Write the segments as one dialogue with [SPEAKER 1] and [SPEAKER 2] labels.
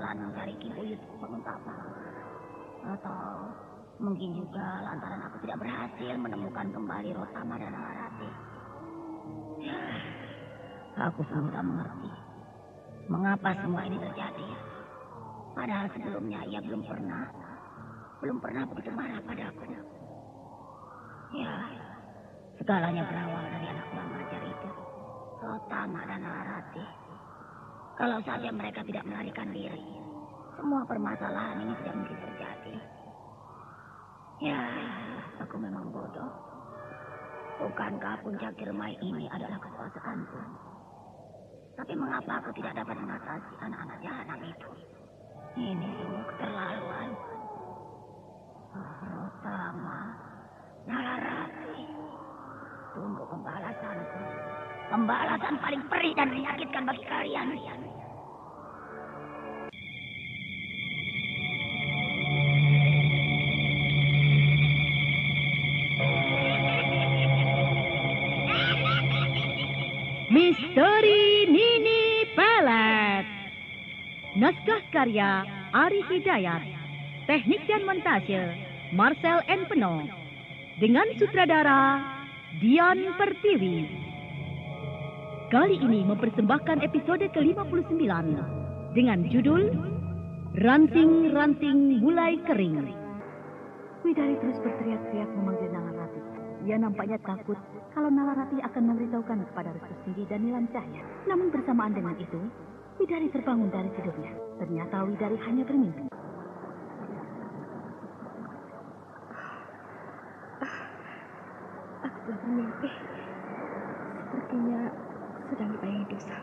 [SPEAKER 1] jalan mencari Ki Buyut bangun tapa. Atau mungkin juga lantaran aku tidak berhasil menemukan kembali Rotama dan Nalarati. Aku pun tak mengerti mengapa semua ini terjadi. Padahal sebelumnya ia belum pernah begitu marah padaku. Ya, segalanya berawal dari anak kurang ajar itu, Rotama dan Nalarati. Kalau saja mereka tidak melarikan diri, semua permasalahan ini tidak mungkin terjadi. Ya, aku memang bodoh. Bukankah puncak Girmai ini adalah kekuasaanku? Tapi mengapa aku tidak dapat mengatasi anak-anak jahanam itu? Ini semua keterlaluan. Rotama, Nalarati, tunggu pembalasanku. Pembalasan paling perih dan menyakitkan bagi kalian.
[SPEAKER 2] Misteri Nini Pelet. Naskah karya Ari Hidayat. Teknik dan montase Marcel N. Peno. Dengan sutradara Dian Pertiwi. Kali ini mempersembahkan episode ke-59 dengan judul Ranting-ranting mulai kering.
[SPEAKER 3] Widari terus berteriak-teriak memanggil Nalarati. Ia nampaknya takut kalau Nalarati akan memberitahukan kepada Restu Singgi dan Nilam Cahya. Namun bersamaan dengan itu, Widari terbangun dari tidurnya. Ternyata Widari hanya bermimpi.
[SPEAKER 4] Aku telah bermimpi. Sepertinya sedang dibayangi dosa.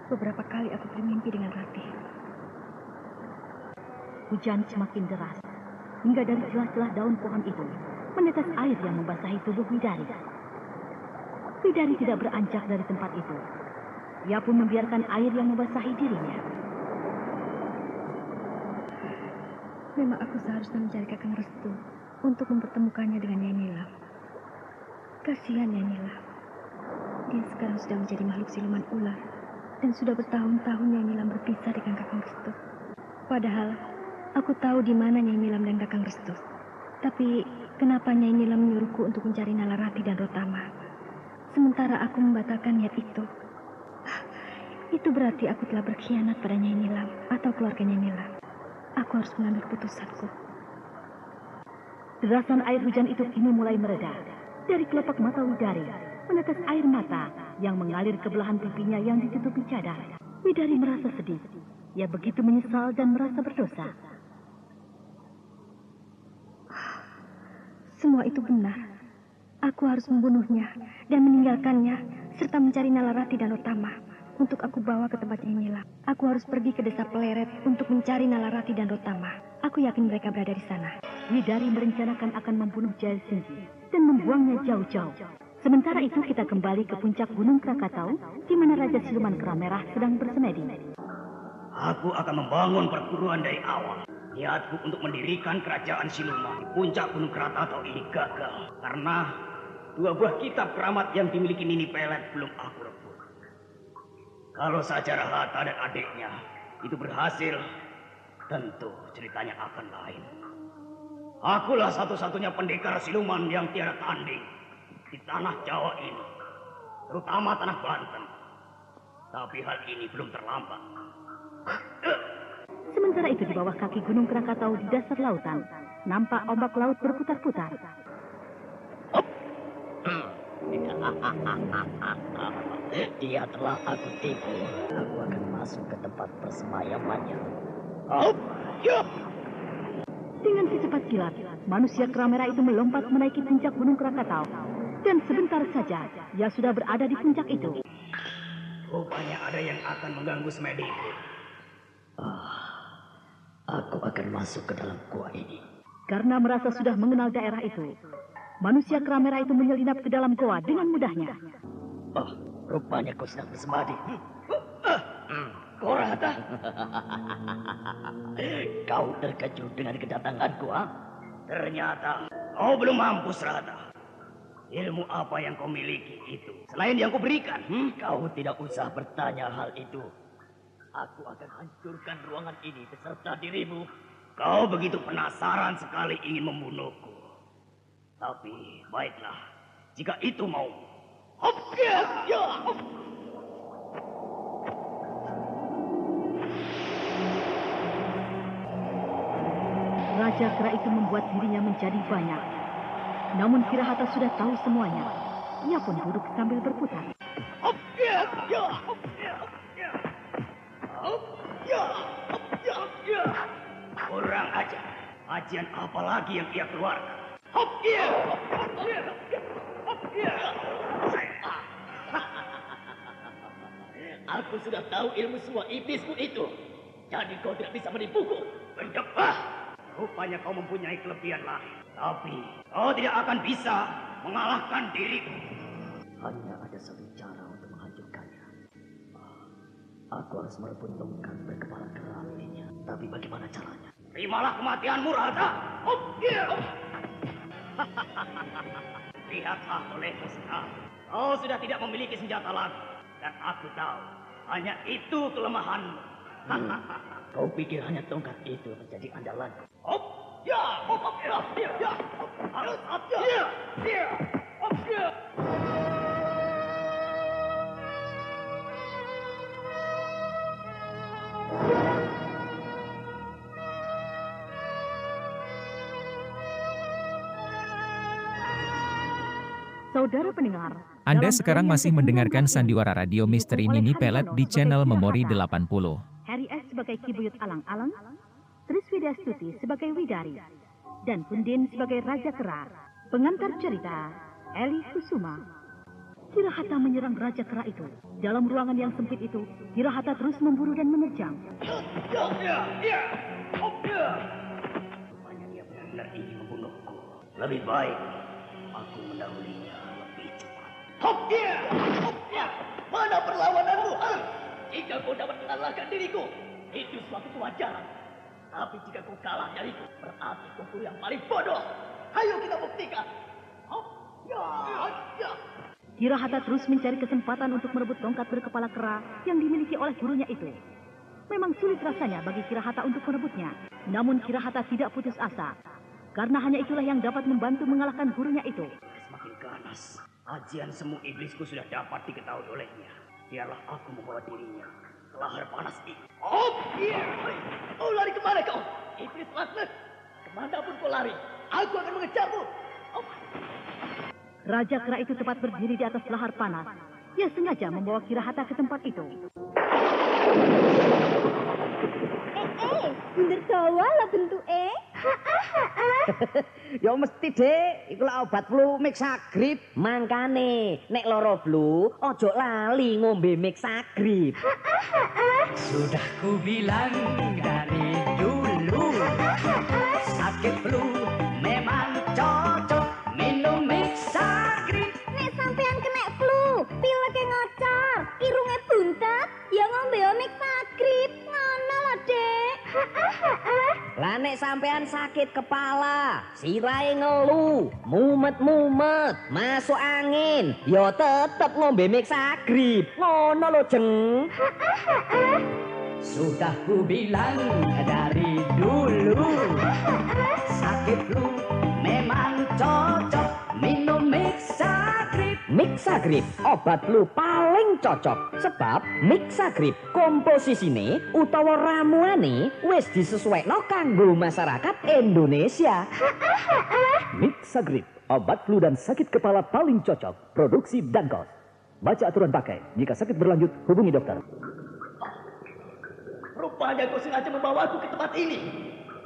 [SPEAKER 4] Beberapa kali aku bermimpi dengan Rati.
[SPEAKER 3] Hujan semakin deras, hingga dari celah-celah daun pohon itu menetes air yang membasahi tubuh Widari. Widari tidak beranjak dari tempat itu. Ia pun membiarkan air yang membasahi dirinya.
[SPEAKER 4] Memang aku seharusnya mencari Kakang Restu untuk mempertemukannya dengan Nyai Nilam. Kasihan Nyai Nilam. Dia sekarang sudah menjadi makhluk siluman ular dan sudah bertahun-tahun Nyai Nilam berpisah dengan Kakang Restu. Padahal aku tahu di mana Nyai Nilam dan Kakang Restu. Tapi kenapa Nyai Nilam menyuruhku untuk mencari Nalarati dan Rotama? Sementara aku membatalkan niat itu. Itu berarti aku telah berkhianat pada Nyai Nilam atau keluarga Nyai Nilam. Aku harus mengambil keputusanku.
[SPEAKER 3] Derasan air hujan itu kini mulai mereda. Dari kelopak mata Widari menetes air mata yang mengalir ke belahan pipinya yang ditutupi cadar. Widari merasa sedih. Ia begitu menyesal dan merasa berdosa.
[SPEAKER 4] Semua itu benar. Aku harus membunuhnya dan meninggalkannya serta mencari Nalarati dan Rotama untuk aku bawa ke tempat Nyai Nilam. Aku harus pergi ke desa Peleret untuk mencari Nalarati dan Rotama. Aku yakin mereka berada di sana.
[SPEAKER 3] Widari merencanakan akan membunuh Jaya Singgi dan membuangnya jauh-jauh. Sementara itu kita kembali ke puncak Gunung Krakatau di mana Raja Siluman Kera Merah sedang bersemedi.
[SPEAKER 5] Aku akan membangun perguruan dari awal. Niatku untuk mendirikan kerajaan siluman di puncak Gunung Krakatau ini gagal. Karena 2 buah kitab keramat yang dimiliki Nini Pelet belum aku rebut. Kalau saja Rahata dan adiknya itu berhasil, tentu ceritanya akan lain. Akulah satu-satunya pendekar siluman yang tiada tanding di tanah Jawa ini, terutama tanah Banten. Tapi hal ini belum terlambat.
[SPEAKER 3] Sementara itu di bawah kaki Gunung Krakatau di dasar lautan, nampak ombak laut berputar-putar.
[SPEAKER 6] Dia telah aku tipu. Aku akan masuk ke tempat persemayamannya.
[SPEAKER 3] Dengan secepat kilat, manusia kera merah itu melompat menaiki puncak Gunung Krakatau. Dan sebentar saja, ia sudah berada di puncak itu.
[SPEAKER 5] Rupanya ada yang akan mengganggu semediku.
[SPEAKER 6] Aku akan masuk ke dalam gua ini.
[SPEAKER 3] Karena merasa sudah mengenal daerah itu, manusia kera merah itu menyelinap ke dalam goa dengan mudahnya.
[SPEAKER 6] Rupanya kau sedang bersemadi.
[SPEAKER 5] Korata.
[SPEAKER 6] Kau terkejut dengan kedatanganku, ha?
[SPEAKER 5] Ternyata kau belum mampus, Rata. Ilmu apa yang kau miliki itu selain yang kau berikan?
[SPEAKER 6] Kau tidak usah bertanya hal itu. Aku akan hancurkan ruangan ini beserta dirimu.
[SPEAKER 5] Kau begitu penasaran sekali ingin membunuhku. Tapi baiklah, jika itu mau. Hop, ya, ya, hop.
[SPEAKER 3] Raja Kera itu membuat dirinya menjadi banyak. Namun Kirahata sudah tahu semuanya. Ia pun duduk sambil berputar.
[SPEAKER 5] Hop, ya, ya, hop, ya, ya. Hop, ya, hop, ya, ya. Kurang ajar. Ajian apa lagi yang ia keluarkan? Hop, ya, hop, ya, hop, ya.
[SPEAKER 6] Aku sudah tahu ilmu semua iblismu itu. Jadi kau tidak bisa menipuku.
[SPEAKER 5] Berdebah. Rupanya kau mempunyai kelebihan lain. Tapi kau tidak akan bisa mengalahkan diriku.
[SPEAKER 6] Hanya ada satu cara untuk menghancurkannya. Aku harus merebut tongkat berkepala kera miliknya. Tapi bagaimana caranya?
[SPEAKER 5] Terimalah kematianmu, Radha. Hop, ya. Lihatlah olehmu sekarang. Kau sudah tidak memiliki senjata lagi. Dan aku tahu, hanya itu kelemahanmu.
[SPEAKER 6] Kau pikir hanya tongkat itu menjadi andalanku?
[SPEAKER 5] Hop, ya, hop, ya, ya, ya, hop, harus, hop, ya, ya, hop, ya.
[SPEAKER 3] Saudara pendengar,
[SPEAKER 2] Anda sekarang masih mendengarkan sandiwara radio Misteri Nini Pelet di channel Memori 80.
[SPEAKER 3] Harry S sebagai Kibuyut Alang-Alang, Triswida Stuti sebagai Widari, dan Pundin sebagai Raja Kera. Pengantar cerita, Eli Kusuma. Kirahata menyerang Raja Kera itu. Dalam ruangan yang sempit itu, Kirahata terus memburu dan menerjang.
[SPEAKER 5] Ya, ya, ya, hop, ya. Rupanya dia benar-benar ingin membunuhku. Lebih baik aku mendahulinya lebih cepat. Hop, ya, hop, ya.
[SPEAKER 6] Mana perlawananmu? Jika kau dapat mengalahkan diriku, itu suatu kewajaran. Tapi jika kau kalah dariku, berarti kau yang paling bodoh. Ayo kita buktikan. Hop, ya, ya.
[SPEAKER 3] Kirahata terus mencari kesempatan untuk merebut tongkat berkepala kera yang dimiliki oleh gurunya itu. Memang sulit rasanya bagi Kirahata untuk merebutnya. Namun Kirahata tidak putus asa. Karena hanya itulah yang dapat membantu mengalahkan gurunya itu.
[SPEAKER 5] Semakin ganas, ajian semu iblisku sudah dapat diketahui olehnya. Biarlah aku membawa dirinya ke lahar panas ini.
[SPEAKER 6] Hop, iya. Oh, lari kemana kau? Iblis laknat. Kemanapun kau lari, aku akan mengejarmu. Oh.
[SPEAKER 3] Raja Kera itu tepat berdiri di atas lahar panas. Ia sengaja membawa Kirahata ke tempat itu.
[SPEAKER 4] Bener dawa lah bentuke.
[SPEAKER 7] Ya mesti dek, iku lah obat flu Mixagrip. Mangkane nek lara flu ojo lali ngombe Mixagrip.
[SPEAKER 8] Sudah ku bilang dari dulu, sakit flu memang cocok minum Mixagrip.
[SPEAKER 4] Nek sampean kena flu, pileke ngocor, irunge buntet, ya ngombe Mixagrip. Ngono lho, Dek.
[SPEAKER 7] Lah nek sampean sakit kepala, sirahe ngelu, mumet-mumet, masuk angin, ya tetep ngombe Mixagrip. Ngono lho, Jeng.
[SPEAKER 8] Sudah ku bilang dari dulu, sakit flu memang cocok minum Mixagrip.
[SPEAKER 7] Mixagrip, obat flu paling cocok. Sebab Mixagrip komposisine utawa ramuane wis disesuaikno kanggo masyarakat Indonesia.
[SPEAKER 9] Mixagrip, obat flu dan sakit kepala paling cocok. Produksi Dankos. Baca aturan pakai. Jika sakit berlanjut, hubungi dokter.
[SPEAKER 6] Rupanya kau sengaja membawaku ke tempat ini.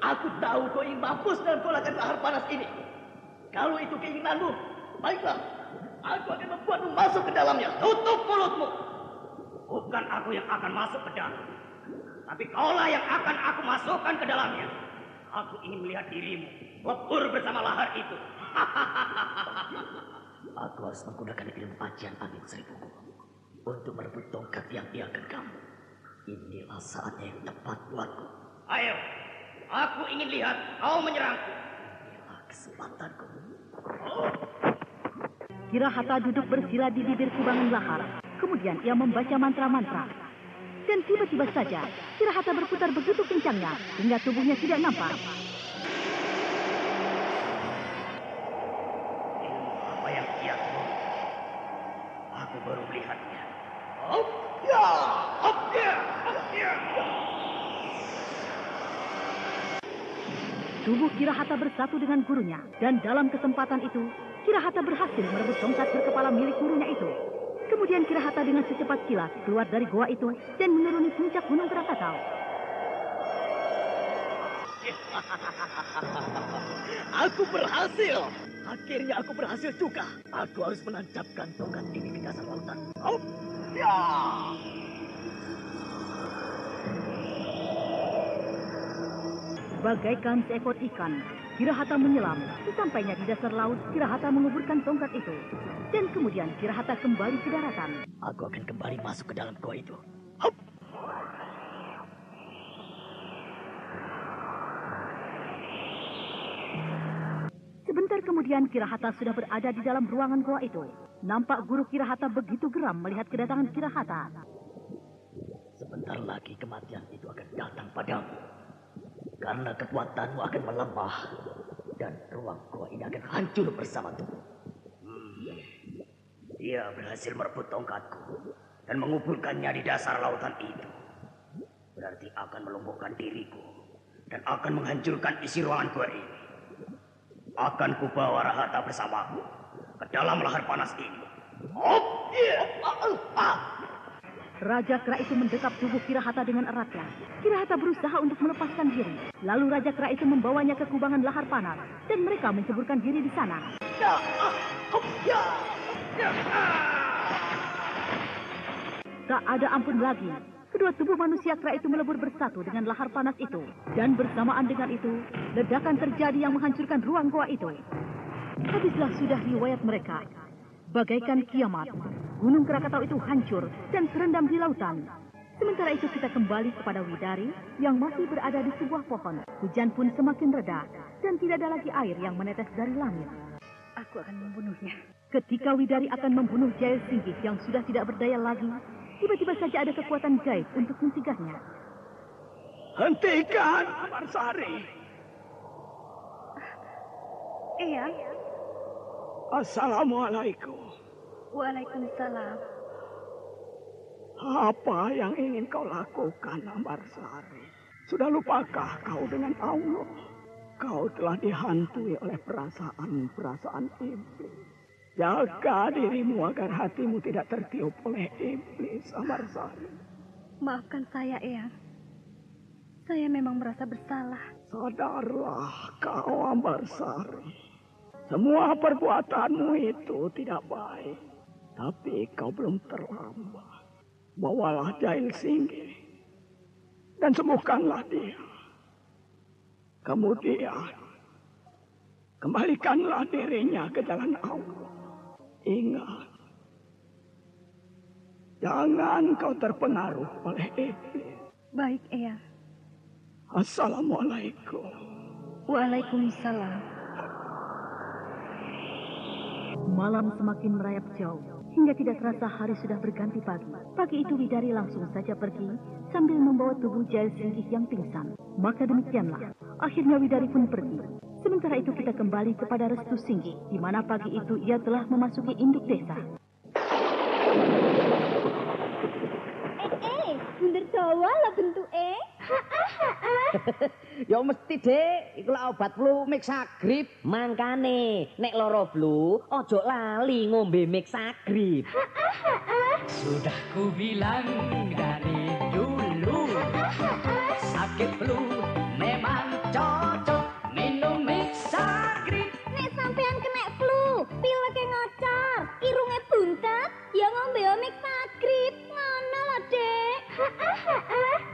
[SPEAKER 6] Aku tahu kau ingin mampus dan kau akan lahar panas ini. Kalau itu keinginanmu, baiklah. Aku akan membuatmu masuk ke dalamnya. Tutup mulutmu.
[SPEAKER 5] Bukan aku yang akan masuk ke dalam. Tapi kaulah yang akan aku masukkan ke dalamnya. Aku ingin melihat dirimu lebur bersama lahar itu.
[SPEAKER 6] Aku harus menggunakan ilmu ajian angin seribuku untuk merebut tongkat yang diakan kamu. Inilah saatnya yang tepat buatku.
[SPEAKER 5] Ayo, aku ingin lihat kau menyerangku.
[SPEAKER 6] Inilah kesempatanku.
[SPEAKER 3] Kirahata duduk bersila di bibir kubangan lahar. Kemudian ia membaca mantra-mantra. Dan tiba-tiba saja, Kirahata berputar begitu kencangnya hingga tubuhnya tidak nampak.
[SPEAKER 5] Apa yang ia tuh? Aku baru melihatnya.
[SPEAKER 3] Tubuh Kirahata bersatu dengan gurunya, dan dalam kesempatan itu, Kirahata berhasil merebut tongkat berkepala milik gurunya itu. Kemudian Kirahata dengan secepat kilat keluar dari goa itu dan menuruni puncak Gunung Krakatau.
[SPEAKER 6] Aku berhasil. Akhirnya aku berhasil juga. Aku harus menancapkan tongkat ini ke dasar lautan.
[SPEAKER 3] Bagaikan seekor ikan, Kirahata menyelam. Sesampainya di dasar laut, Kirahata menguburkan tongkat itu. Dan kemudian Kirahata kembali ke daratan.
[SPEAKER 6] Aku akan kembali masuk ke dalam goa itu.
[SPEAKER 3] Sebentar kemudian Kirahata sudah berada di dalam ruangan goa itu. Nampak guru Kirahata begitu geram melihat kedatangan Kirahata.
[SPEAKER 6] Sebentar lagi kematian itu akan datang padamu. Karena kekuatanmu akan melemah. Dan ruang goa ini akan hancur bersamamu.
[SPEAKER 5] Dia berhasil merebut tongkatku dan menguburkannya di dasar lautan itu. Berarti akan melumpuhkan diriku dan akan menghancurkan isi ruangan gua ini. Akan kubawa Rahata bersamaku ke dalam lahar panas ini.
[SPEAKER 3] Raja Kera itu mendekap tubuh Kirahata dengan eratnya. Kirahata berusaha untuk melepaskan diri. Lalu Raja Kera itu membawanya ke kubangan lahar panas. Dan mereka menceburkan diri di sana. Tak ada ampun lagi. Kedua tubuh manusia kera itu melebur bersatu dengan lahar panas itu. Dan bersamaan dengan itu, ledakan terjadi yang menghancurkan ruang goa itu. Habislah sudah riwayat mereka. Bagaikan kiamat, Gunung Krakatau itu hancur dan terendam di lautan. Sementara itu kita kembali kepada Widari yang masih berada di sebuah pohon. Hujan pun semakin reda dan tidak ada lagi air yang menetes dari langit.
[SPEAKER 4] Aku akan membunuhnya.
[SPEAKER 3] Ketika Widari akan membunuh Jail Singgih yang sudah tidak berdaya lagi, tiba-tiba saja ada kekuatan gaib untuk mencegahnya.
[SPEAKER 6] Hentikan, Amarsari.
[SPEAKER 4] Eyang.
[SPEAKER 6] Assalamualaikum.
[SPEAKER 4] Waalaikumsalam.
[SPEAKER 6] Apa yang ingin kau lakukan, Amarsari? Sudah lupakah kau dengan Allah? Kau telah dihantui oleh perasaan-perasaan iblis. Jaga dirimu agar hatimu tidak tertiup oleh iblis, Amarsari.
[SPEAKER 4] Maafkan saya, Eyang. Saya memang merasa bersalah.
[SPEAKER 6] Sadarlah kau, Amarsari. Semua perbuatanmu itu tidak baik. Tapi kau belum terlambat. Bawalah Jail Singgih dan sembuhkanlah dia. Kemudian kembalikanlah dirinya ke jalan Allah. Ingat, jangan kau terpengaruh oleh iblis.
[SPEAKER 4] Baik, Eyang.
[SPEAKER 6] Assalamualaikum.
[SPEAKER 4] Waalaikumsalam.
[SPEAKER 3] Malam semakin merayap jauh, hingga tidak terasa hari sudah berganti pagi. Pagi itu Widari langsung saja pergi, sambil membawa tubuh Jail Singgih yang pingsan. Maka demikianlah, akhirnya Widari pun pergi. Sementara itu kita kembali kepada Restu Singgih, di mana pagi itu ia telah memasuki induk desa.
[SPEAKER 4] Bunder Jawa lah bentuk
[SPEAKER 7] Ya mesti dek, iku lah obat flu Mixagrip. Mangkane nek lara flu ojo lali ngombe Mixagrip.
[SPEAKER 8] Sudah ku bilang dari dulu, sakit flu memang cocok minum Mixagrip.
[SPEAKER 10] Nek sampean kena flu, pileke ngocor, irunge buntet, ya ngombe Mixagrip. Ngono lho, Dek.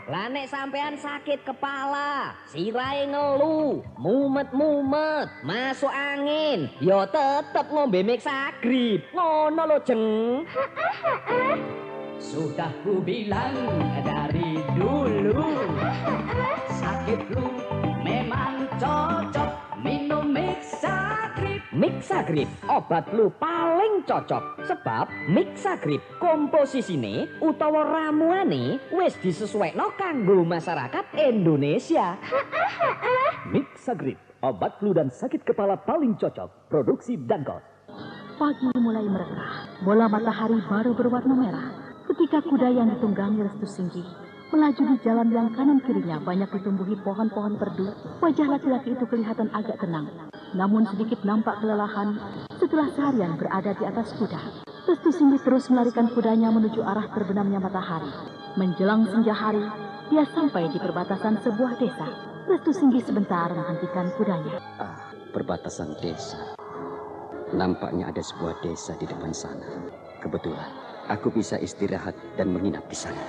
[SPEAKER 7] Lah nek sampean sakit kepala, sirahe ngelu, mumet-mumet, masuk angin, ya tetep ngombe Mixagrip. Ngono lho, Jeng.
[SPEAKER 8] Sudah ku bilang dari dulu, sakit flu memang cocok minum Mixagrip.
[SPEAKER 7] Mixagrip, obat flu paling cocok. Sebab Mixagrip komposisine utawa ramuane wis disesuaikno kanggo masyarakat Indonesia.
[SPEAKER 9] Mixagrip, obat flu dan sakit kepala paling cocok. Produksi Dankos.
[SPEAKER 3] Pagi mulai merekah, bola matahari baru berwarna merah. Ketika kuda yang ditunggangi Restu Singgi melaju di jalan yang kanan kirinya banyak ditumbuhi pohon-pohon perdu, wajah laki-laki itu kelihatan agak tenang. Namun sedikit nampak kelelahan setelah seharian berada di atas kuda. Restu Singgi terus melarikan kudanya menuju arah terbenamnya matahari. Menjelang senja hari, dia sampai di perbatasan sebuah desa. Restu Singgi sebentar menghentikan kudanya.
[SPEAKER 11] Perbatasan desa. Nampaknya ada sebuah desa di depan sana. Kebetulan, aku bisa istirahat dan menginap di sana.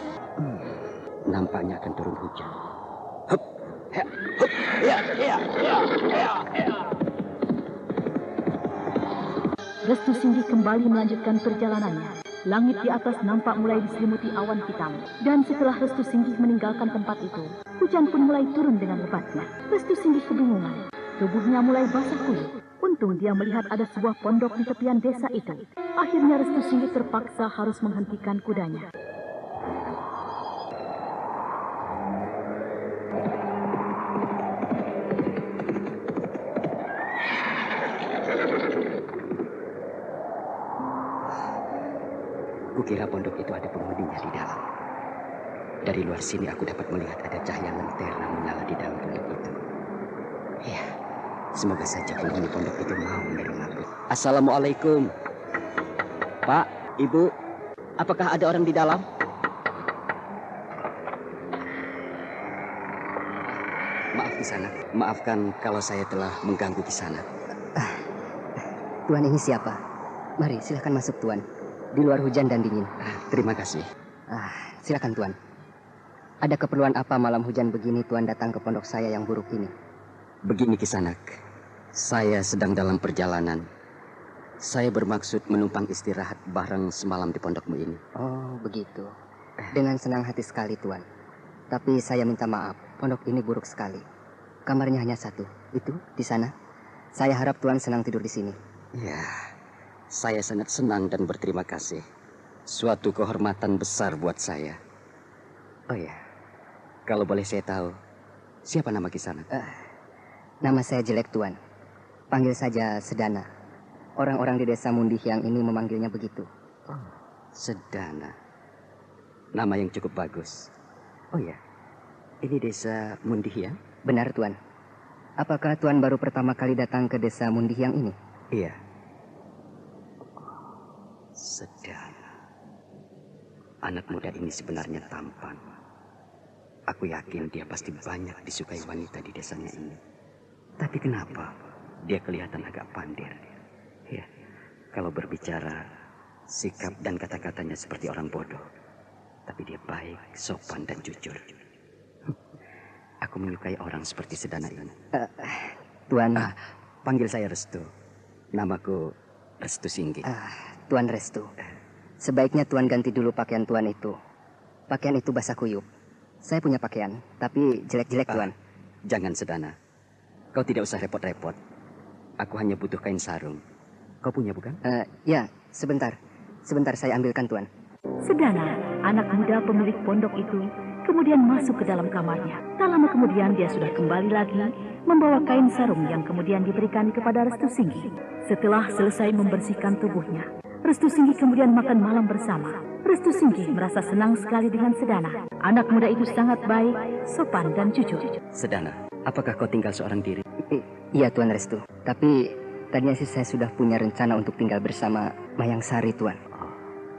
[SPEAKER 11] Nampaknya akan turun hujan. Hup, ya, hup, ya.
[SPEAKER 3] Restu Singgi kembali melanjutkan perjalanannya. Langit di atas nampak mulai diselimuti awan hitam. Dan setelah Restu Singgi meninggalkan tempat itu, hujan pun mulai turun dengan lebatnya. Restu Singgi kebingungan. Tubuhnya mulai basah kuyup. Untung dia melihat ada sebuah pondok di tepian desa itu. Akhirnya Restu Singgi terpaksa harus menghentikan kudanya.
[SPEAKER 11] Kukira pondok itu ada penghuninya di dalam. Dari luar sini aku dapat melihat ada cahaya lentera menyala di dalam pondok itu. Ya, semoga saja penghuni pondok itu mau menerimaku. Assalamualaikum. Pak, Ibu, apakah ada orang di dalam? Maaf di sana. Maafkan kalau saya telah mengganggu di sana.
[SPEAKER 12] Tuan ini siapa? Mari, silakan masuk Tuan. Di luar hujan dan dingin.
[SPEAKER 11] Terima kasih.
[SPEAKER 12] Silakan Tuan. Ada keperluan apa malam hujan begini Tuan datang ke pondok saya yang buruk ini?
[SPEAKER 11] Begini Kisanak, saya sedang dalam perjalanan. Saya bermaksud menumpang istirahat bareng semalam di pondokmu ini.
[SPEAKER 12] Oh, begitu. Dengan senang hati sekali Tuan. Tapi saya minta maaf, pondok ini buruk sekali. Kamarnya hanya satu, itu di sana. Saya harap Tuan senang tidur di sini.
[SPEAKER 11] Ya, saya sangat senang dan berterima kasih. Suatu kehormatan besar buat saya. Oh ya, kalau boleh saya tahu, siapa nama Kisanak?
[SPEAKER 12] Nama saya jelek Tuan. Panggil saja Sedana. Orang-orang di desa Mundihyang ini memanggilnya begitu.
[SPEAKER 11] Oh, Sedana. Nama yang cukup bagus. Oh ya, ini desa Mundihyang?
[SPEAKER 12] Benar Tuan. Apakah Tuan baru pertama kali datang ke desa Mundihyang ini?
[SPEAKER 11] Iya. Sedana. Anak muda ini sebenarnya tampan. Aku yakin dia pasti banyak disukai wanita di desanya ini. Tapi kenapa dia kelihatan agak pandir? Ya, kalau berbicara, sikap dan kata-katanya seperti orang bodoh. Tapi dia baik, sopan dan jujur. Aku menyukai orang seperti Sedana ini.
[SPEAKER 12] Tuan...
[SPEAKER 11] panggil saya Restu. Namaku Restu Singgi.
[SPEAKER 12] Tuan Restu. Sebaiknya Tuan ganti dulu pakaian Tuan itu. Pakaian itu basah kuyup. Saya punya pakaian, tapi jelek-jelek Tuan.
[SPEAKER 11] Jangan Sedana. Kau tidak usah repot-repot. Aku hanya butuh kain sarung. Kau punya bukan?
[SPEAKER 12] Ya, sebentar. Sebentar saya ambilkan Tuan.
[SPEAKER 3] Sedana, anak muda pemilik pondok itu, kemudian masuk ke dalam kamarnya. Tak lama kemudian dia sudah kembali lagi membawa kain sarung yang kemudian diberikan kepada Restu Singgi. Setelah selesai membersihkan tubuhnya, Restu Singgi kemudian makan malam bersama. Restu Singgi merasa senang sekali dengan Sedana. Anak muda itu sangat baik, sopan dan jujur.
[SPEAKER 11] Sedana, apakah kau tinggal seorang diri?
[SPEAKER 12] Iya Tuan Restu. Tapi tadinya sih saya sudah punya rencana untuk tinggal bersama Mayang Sari Tuan.
[SPEAKER 11] Oh,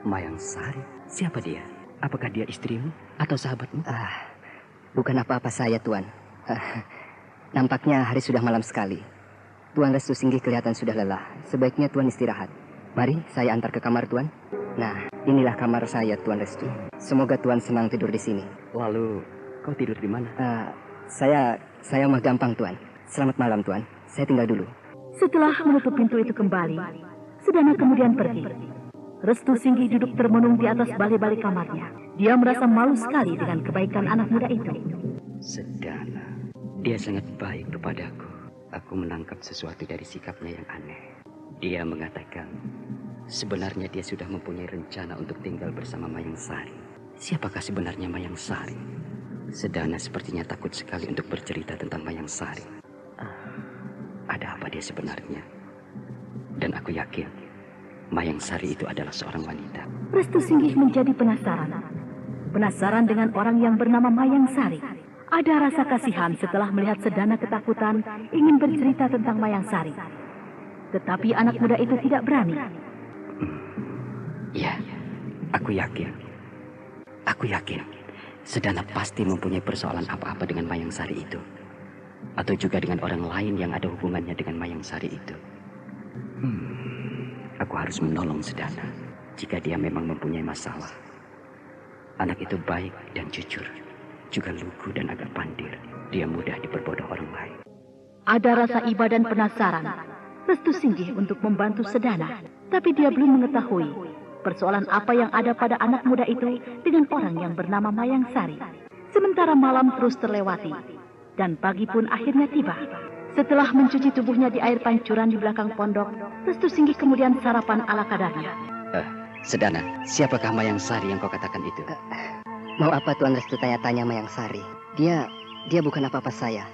[SPEAKER 11] Mayang Sari? Siapa dia? Apakah dia istrimu atau sahabatmu?
[SPEAKER 12] Bukan apa-apa saya Tuan. Nampaknya hari sudah malam sekali. Tuan Restu Singgi kelihatan sudah lelah. Sebaiknya Tuan istirahat. Mari saya antar ke kamar Tuan. Nah, inilah kamar saya Tuan Restu. Semoga Tuan senang tidur di sini.
[SPEAKER 11] Lalu kau tidur di mana?
[SPEAKER 12] Saya mah gampang Tuan. Selamat malam Tuan. Saya tinggal dulu.
[SPEAKER 3] Setelah menutup pintu itu kembali, Sedana kemudian pergi. Restu Singgi duduk termenung di atas balik-balik kamarnya. Dia merasa malu sekali dengan kebaikan anak muda itu.
[SPEAKER 11] Sedana, dia sangat baik kepadaku. Aku menangkap sesuatu dari sikapnya yang aneh. Dia mengatakan sebenarnya dia sudah mempunyai rencana untuk tinggal bersama Mayang Sari. Siapakah sebenarnya Mayang Sari? Sedana sepertinya takut sekali untuk bercerita tentang Mayang Sari. Ada apa dia sebenarnya? Dan aku yakin Mayang Sari itu adalah seorang wanita.
[SPEAKER 3] Restu Singgih menjadi penasaran. Penasaran dengan orang yang bernama Mayang Sari. Ada rasa kasihan setelah melihat Sedana ketakutan ingin bercerita tentang Mayang Sari. Tetapi anak muda itu tidak berani.
[SPEAKER 11] Ya, aku yakin. Aku yakin Sedana pasti mempunyai persoalan apa-apa dengan Mayang Sari itu. Atau juga dengan orang lain yang ada hubungannya dengan Mayang Sari itu. Aku harus menolong Sedana jika dia memang mempunyai masalah. Anak itu baik dan jujur, juga lugu dan agak pandir. Dia mudah diperbodoh orang lain.
[SPEAKER 3] Ada rasa iba dan penasaran Restu Singgih untuk membantu Sedana, tapi dia belum mengetahui persoalan apa yang ada pada anak muda itu dengan orang yang bernama Mayang Sari. Sementara malam terus terlewati dan pagi pun akhirnya tiba. Setelah mencuci tubuhnya di air pancuran di belakang pondok, Restu Singgih kemudian sarapan ala kadarnya.
[SPEAKER 11] Sedana, siapakah Mayang Sari yang kau katakan itu?
[SPEAKER 12] Mau apa Tuan Restu tanya-tanya Mayang Sari? Dia bukan apa-apa saya.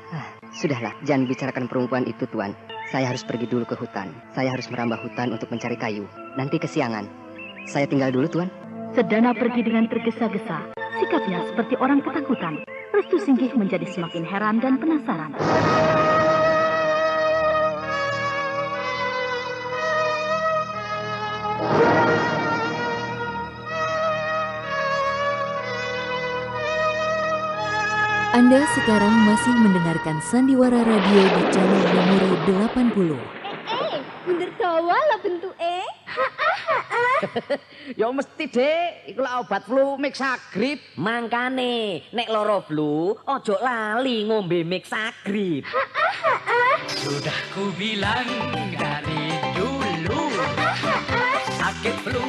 [SPEAKER 12] Sudahlah, jangan bicarakan perempuan itu, Tuan. Saya harus pergi dulu ke hutan. Saya harus merambah hutan untuk mencari kayu. Nanti kesiangan. Saya tinggal dulu, Tuan.
[SPEAKER 3] Sedana pergi dengan tergesa-gesa. Sikapnya seperti orang ketakutan. Restu Singgih menjadi semakin heran dan penasaran.
[SPEAKER 13] Anda sekarang masih mendengarkan Sandiwara Radio di channel Memori 80.
[SPEAKER 10] Bener dawa lah bentuke.
[SPEAKER 7] Ya mesti, Dek. Iku lah obat flu Mixagrip.
[SPEAKER 12] Mangkane, nek loro flu, ojo lali ngombe Mixagrip.
[SPEAKER 8] Sudah ku bilang dari dulu, sakit flu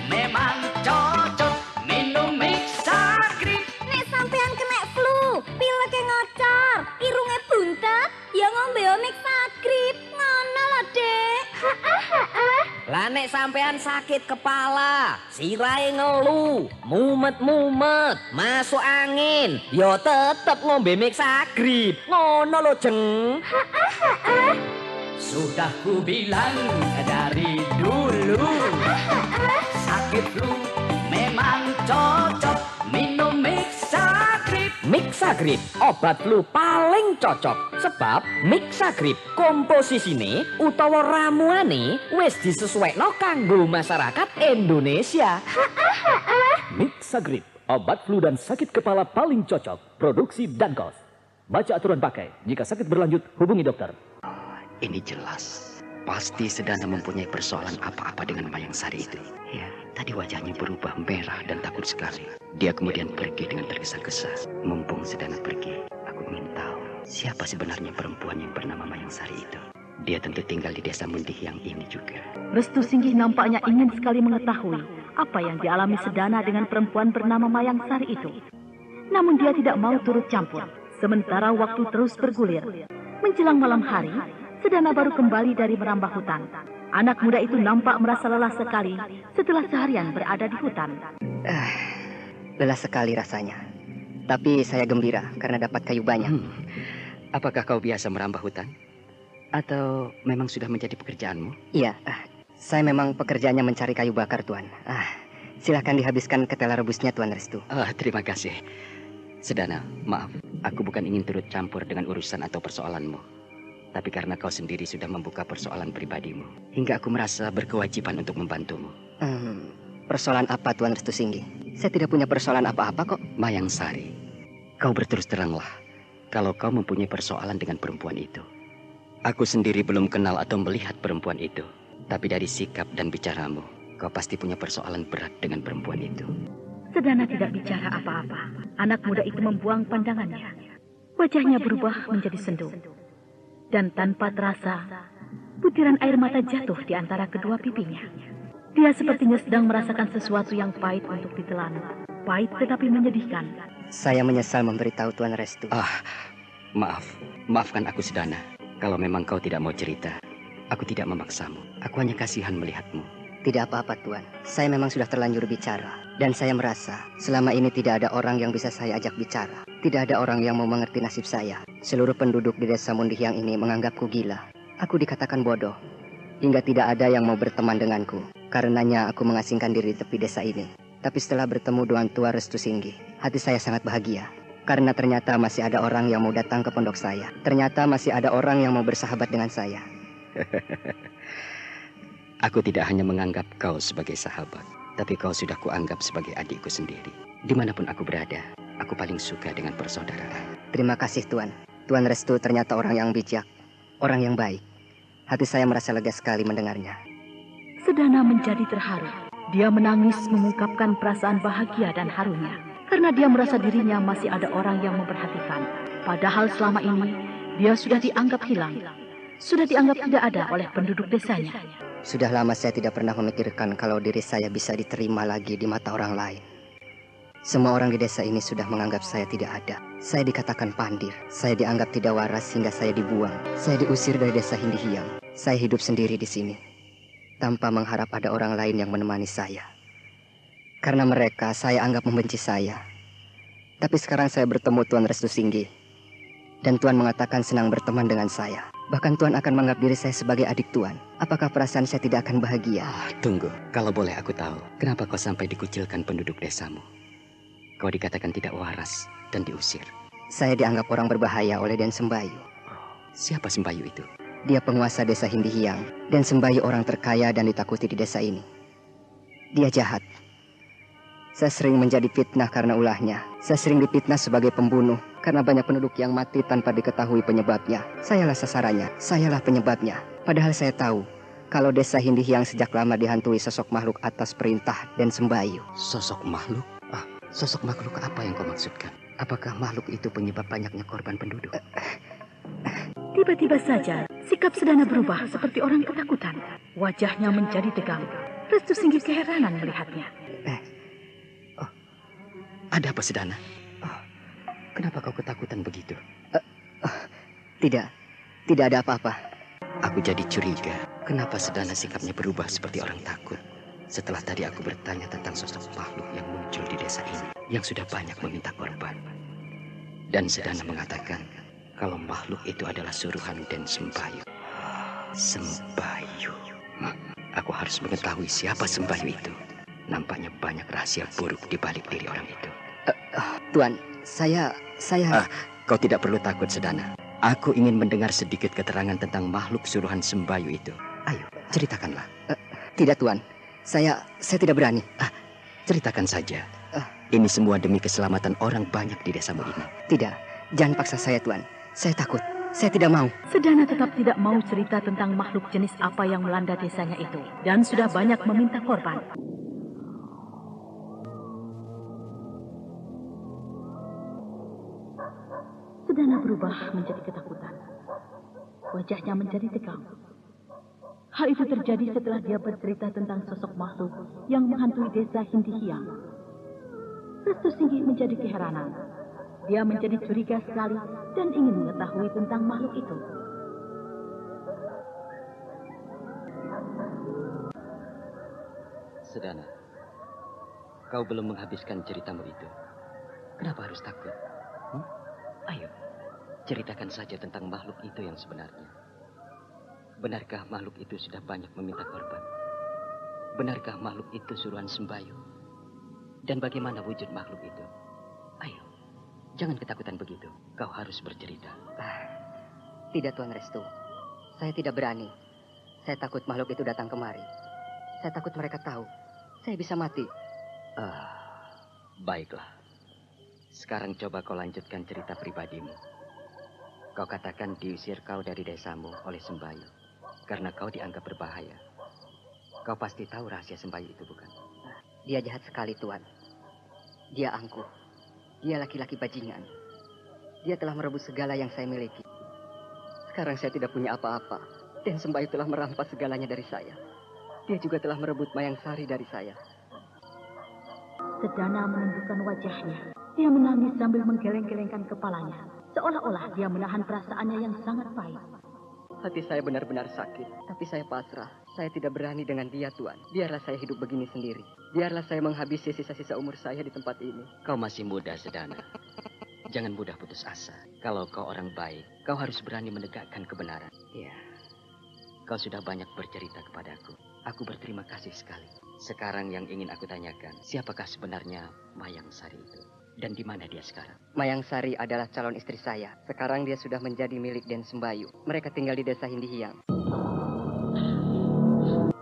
[SPEAKER 8] memang cocok minum Mixagrip.
[SPEAKER 10] Nek sampean kena flu, pileke ngocor, irunge buntet, ya ngombe Mixagrip. Ngono lho, Dek.
[SPEAKER 7] Lah nek sampean sakit kepala, sirahe ngelu, mumet-mumet, masuk angin, ya tetep ngombe Mixagrip. Ngono lho, Jeng.
[SPEAKER 8] Sudah ku bilang dari dulu, sakit flu memang cocok minum Mixagrip.
[SPEAKER 7] Mixagrip, obat flu paling cocok. Sebab Mixagrip komposisine utawa ramuane wis disesuaikno kanggo masyarakat Indonesia.
[SPEAKER 9] Mixagrip, obat flu dan sakit kepala paling cocok. Produksi Dankos. Baca aturan pakai. Jika sakit berlanjut, hubungi dokter.
[SPEAKER 11] Ini jelas. Pasti Sedana mempunyai persoalan apa-apa dengan Mayang Sari itu. Ya, tadi wajahnya berubah merah dan takut sekali. Dia kemudian pergi dengan tergesa-gesa. Mumpung Sedana pergi, aku ingin tahu siapa sebenarnya perempuan yang bernama Mayang Sari itu. Dia tentu tinggal di desa Mendih yang ini juga.
[SPEAKER 3] Restu Singgih nampaknya ingin sekali mengetahui apa yang dialami Sedana dengan perempuan bernama Mayang Sari itu. Namun dia tidak mau turut campur. Sementara waktu terus bergulir. Menjelang malam hari, Sedana baru kembali dari merambah hutan. Anak muda itu nampak merasa lelah sekali setelah seharian berada di hutan.
[SPEAKER 12] Lelah sekali rasanya. Tapi saya gembira karena dapat kayu banyak.
[SPEAKER 11] Apakah kau biasa merambah hutan? Atau memang sudah menjadi pekerjaanmu?
[SPEAKER 12] Iya, saya memang pekerjaannya mencari kayu bakar, Tuan. Silakan dihabiskan ketela rebusnya, Tuan Restu.
[SPEAKER 11] Terima kasih. Sedana, maaf. Aku bukan ingin turut campur dengan urusan atau persoalanmu. Tapi karena kau sendiri sudah membuka persoalan pribadimu, hingga aku merasa berkewajiban untuk membantumu.
[SPEAKER 12] Persoalan apa, Tuan Restu Singgih? Saya tidak punya persoalan apa-apa kok.
[SPEAKER 11] Mayang Sari, kau berterus teranglah kalau kau mempunyai persoalan dengan perempuan itu. Aku sendiri belum kenal atau melihat perempuan itu. Tapi dari sikap dan bicaramu, kau pasti punya persoalan berat dengan perempuan itu.
[SPEAKER 3] Sedana tidak bicara apa-apa. Anak muda itu membuang pandangannya. Wajahnya berubah menjadi sendu. Dan tanpa terasa, butiran air mata jatuh di antara kedua pipinya. Dia sepertinya sedang merasakan sesuatu yang pahit untuk ditelan. Pahit tetapi menyedihkan.
[SPEAKER 12] Saya menyesal memberitahu Tuan Restu.
[SPEAKER 11] Maaf. Maafkan aku, Sedana. Kalau memang kau tidak mau cerita. Aku tidak memaksamu. Aku hanya kasihan melihatmu.
[SPEAKER 12] Tidak apa-apa, Tuan. Saya memang sudah terlanjur bicara. Dan saya merasa selama ini tidak ada orang yang bisa saya ajak bicara. Tidak ada orang yang mau mengerti nasib saya. Seluruh penduduk di desa Mundihyang ini menganggapku gila. Aku dikatakan bodoh. Hingga tidak ada yang mau berteman denganku. Karenanya aku mengasingkan diri di tepi desa ini. Tapi setelah bertemu dengan Tua Restu Singgi, hati saya sangat bahagia. Karena ternyata masih ada orang yang mau datang ke pondok saya. Ternyata masih ada orang yang mau bersahabat dengan saya.
[SPEAKER 11] Aku tidak hanya menganggap kau sebagai sahabat, tapi kau sudah kuanggap sebagai adikku sendiri. Dimanapun aku berada, aku paling suka dengan persaudaraan.
[SPEAKER 12] Terima kasih, Tuan. Tuan Restu ternyata orang yang bijak, orang yang baik. Hati saya merasa lega sekali mendengarnya.
[SPEAKER 3] Sedana menjadi terharu. Dia menangis mengungkapkan perasaan bahagia dan harunya. Karena dia merasa dirinya masih ada orang yang memperhatikan. Padahal selama ini, dia sudah dianggap hilang. Sudah dianggap tidak ada oleh penduduk desanya.
[SPEAKER 12] Sudah lama saya tidak pernah memikirkan kalau diri saya bisa diterima lagi di mata orang lain. Semua orang di desa ini sudah menganggap saya tidak ada. Saya dikatakan pandir. Saya dianggap tidak waras hingga saya dibuang. Saya diusir dari desa Hindihyang. Saya hidup sendiri di sini, tanpa mengharap ada orang lain yang menemani saya. Karena mereka, saya anggap membenci saya. Tapi sekarang saya bertemu Tuan Restu Singgi. Dan Tuan mengatakan senang berteman dengan saya. Bahkan Tuan akan menganggap diri saya sebagai adik Tuan. Apakah perasaan saya tidak akan bahagia?
[SPEAKER 11] Tunggu, kalau boleh aku tahu, kenapa kau sampai dikucilkan penduduk desamu? Kau dikatakan tidak waras dan diusir.
[SPEAKER 12] Saya dianggap orang berbahaya oleh Den Sembayu.
[SPEAKER 11] Siapa Sembayu itu?
[SPEAKER 12] Dia penguasa desa Hindihyang. Dan Sembayu orang terkaya dan ditakuti di desa ini. Dia jahat. Saya sering menjadi fitnah karena ulahnya. Saya sering difitnah sebagai pembunuh karena banyak penduduk yang mati tanpa diketahui penyebabnya. Sayalah sasarannya, sayalah penyebabnya. Padahal saya tahu kalau desa Hindihyang sejak lama dihantui sosok makhluk atas perintah Den Sembayu.
[SPEAKER 11] Sosok makhluk? Sosok makhluk apa yang kau maksudkan? Apakah makhluk itu penyebab banyaknya korban penduduk?
[SPEAKER 3] Tiba-tiba saja, sikap Sedana berubah seperti orang ketakutan. Wajahnya menjadi tegang. Restu Singgi keheranan melihatnya.
[SPEAKER 11] Ada apa, Sedana? Kenapa kau ketakutan begitu?
[SPEAKER 12] Tidak ada apa-apa.
[SPEAKER 11] Aku jadi curiga. Kenapa Sedana sikapnya berubah seperti orang takut? Setelah tadi aku bertanya tentang sosok makhluk yang muncul di desa ini, yang sudah banyak meminta korban. Dan Sedana mengatakan kalau makhluk itu adalah suruhan Den Sembayu. Sembayu. Aku harus mengetahui siapa Sembayu itu. Nampaknya banyak rahasia buruk di balik diri orang itu.
[SPEAKER 12] Tuan, saya...
[SPEAKER 11] Kau tidak perlu takut, Sedana. Aku ingin mendengar sedikit keterangan tentang makhluk suruhan Sembayu itu. Ayo, ceritakanlah.
[SPEAKER 12] Tidak, Tuan. Saya tidak berani.
[SPEAKER 11] Ceritakan saja. Ini semua demi keselamatan orang banyak di desamu ini.
[SPEAKER 12] Tidak, jangan paksa saya, Tuan. Saya takut. Saya tidak mau.
[SPEAKER 3] Sedana tetap tidak mau cerita tentang makhluk jenis apa yang melanda desanya itu. Dan sudah banyak meminta korban. Sedana berubah menjadi ketakutan. Wajahnya menjadi tegang. Hal itu terjadi setelah dia bercerita tentang sosok makhluk yang menghantui desa Hindihyang. Restu Singgi menjadi keheranan. Dia menjadi curiga sekali dan ingin mengetahui tentang makhluk itu.
[SPEAKER 11] Sedana, kau belum menghabiskan ceritamu itu. Kenapa harus takut? Ayo, ceritakan saja tentang makhluk itu yang sebenarnya. Benarkah makhluk itu sudah banyak meminta korban? Benarkah makhluk itu suruhan Sembayu? Dan bagaimana wujud makhluk itu? Ayo, jangan ketakutan begitu. Kau harus bercerita.
[SPEAKER 12] Tidak, Tuan Restu. Saya tidak berani. Saya takut makhluk itu datang kemari. Saya takut mereka tahu. Saya bisa mati.
[SPEAKER 11] Baiklah. Sekarang coba kau lanjutkan cerita pribadimu. Kau katakan diusir kau dari desamu oleh Sembayu karena kau dianggap berbahaya. Kau pasti tahu rahasia Sembayu itu, bukan?
[SPEAKER 12] Dia jahat sekali, Tuan. Dia angkuh. Dia laki-laki bajingan. Dia telah merebut segala yang saya miliki. Sekarang saya tidak punya apa-apa. Dan Sembayu telah merampas segalanya dari saya. Dia juga telah merebut Mayang Sari dari saya.
[SPEAKER 3] Sedana menundukkan wajahnya. Dia menangis sambil menggeleng-gelengkan kepalanya. Seolah-olah dia menahan perasaannya yang sangat pahit.
[SPEAKER 12] Hati saya benar-benar sakit, tapi saya pasrah. Saya tidak berani dengan dia, Tuan. Biarlah saya hidup begini sendiri. Biarlah saya menghabisi sisa-sisa umur saya di tempat ini.
[SPEAKER 11] Kau masih muda, Sedana. Jangan mudah putus asa. Kalau kau orang baik, kau harus berani menegakkan kebenaran. Ya, kau sudah banyak bercerita kepadaku. Aku berterima kasih sekali. Sekarang yang ingin aku tanyakan, siapakah sebenarnya Mayang Sari itu? Dan di mana dia sekarang?
[SPEAKER 12] Mayang Sari adalah calon istri saya. Sekarang dia sudah menjadi milik Den Sembayu. Mereka tinggal di desa Hindihiang.